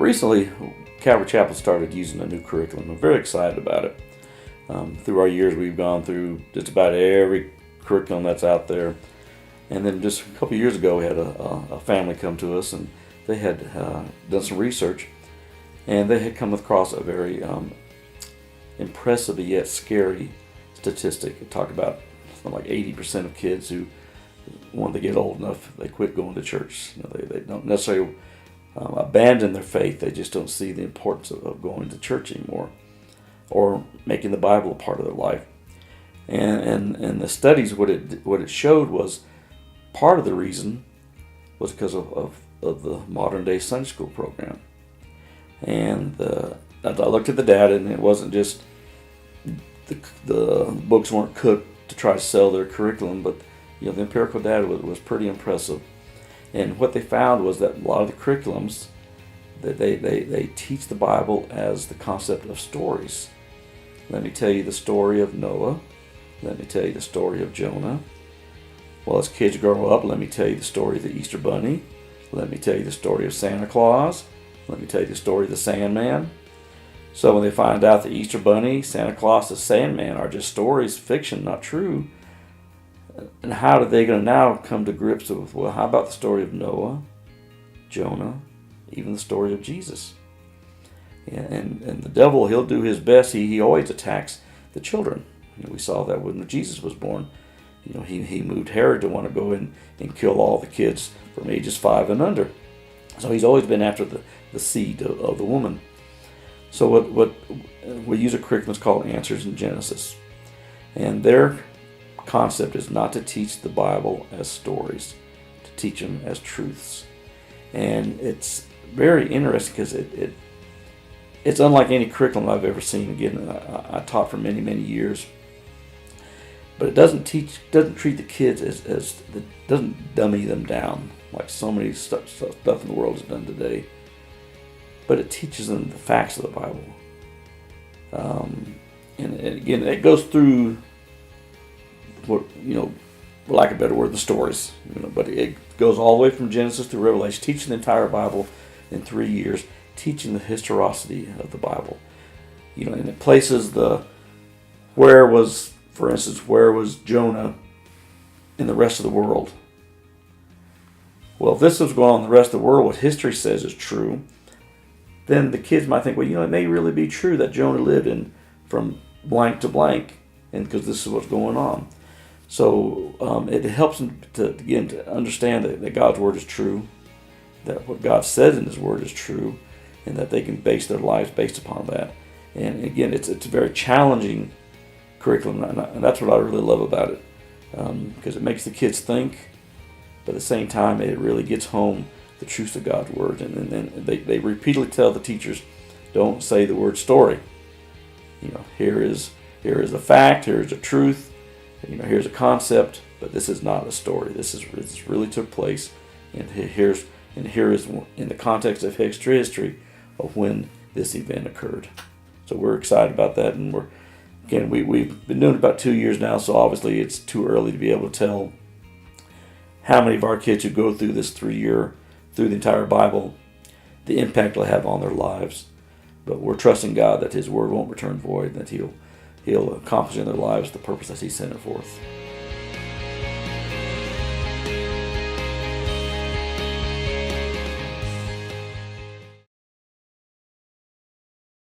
recently, Calvary Chapel started using a new curriculum. I'm very excited about it. Through our years, we've gone through just about every curriculum that's out there. And then just a couple of years ago, we had a family come to us, and they had done some research, and they had come across a very impressive yet scary statistic. It talked about something like 80% of kids who, when they get old enough, they quit going to church. They don't necessarily abandon their faith. They just don't see the importance of going to church anymore, or making the Bible a part of their life. And the studies, what it showed was part of the reason was because of the modern day Sunday school program. And I looked at the data, and it wasn't just the books weren't cooked to try to sell their curriculum, but the empirical data was pretty impressive. And what they found was that a lot of the curriculums, that they teach the Bible as the concept of stories. Let me tell you the story of Noah. Let me tell you the story of Jonah. Well, as kids grow up, let me tell you the story of the Easter Bunny. Let me tell you the story of Santa Claus. Let me tell you the story of the Sandman. So when they find out the Easter Bunny, Santa Claus, the Sandman are just stories, fiction, not true, and how are they going to now come to grips with, well, how about the story of Noah, Jonah, even the story of Jesus? And the devil, he'll do his best. He always attacks the children. We saw that when Jesus was born. He moved Herod to want to go in and kill all the kids from ages 5 and under. So he's always been after the seed of the woman. So what we use a curriculum is called Answers in Genesis. And their concept is not to teach the Bible as stories, to teach them as truths. And it's very interesting because it's unlike any curriculum I've ever seen. Again, I taught for many, many years. But it doesn't treat the kids doesn't dummy them down like so many stuff in the world is done today. But it teaches them the facts of the Bible. And again, it goes through what, for lack of a better word, the stories. But it goes all the way from Genesis through Revelation, teaching the entire Bible in 3 years, teaching the historicity of the Bible. And it places for instance, where was Jonah in the rest of the world? Well, if this was going on in the rest of the world, what history says is true, then the kids might think, well, it may really be true that Jonah lived from blank to blank, and because this is what's going on. So it helps them to understand that God's word is true, that what God says in his word is true, and that they can base their lives based upon that. And again, it's a very challenging curriculum, and that's what I really love about it, because it makes the kids think, but at the same time it really gets home the truth of God's word. And then they repeatedly tell the teachers, don't say the word story. Here is a fact, here is a truth, here's a concept, but this is not a story. This really took place, and here is in the context of history of when this event occurred. So we're excited about that, and we've been doing it about 2 years now, so obviously it's too early to be able to tell how many of our kids who go through this 3-year, through the entire Bible, the impact it'll have on their lives. But we're trusting God that his word won't return void, that he'll accomplish in their lives the purpose that he sent it forth.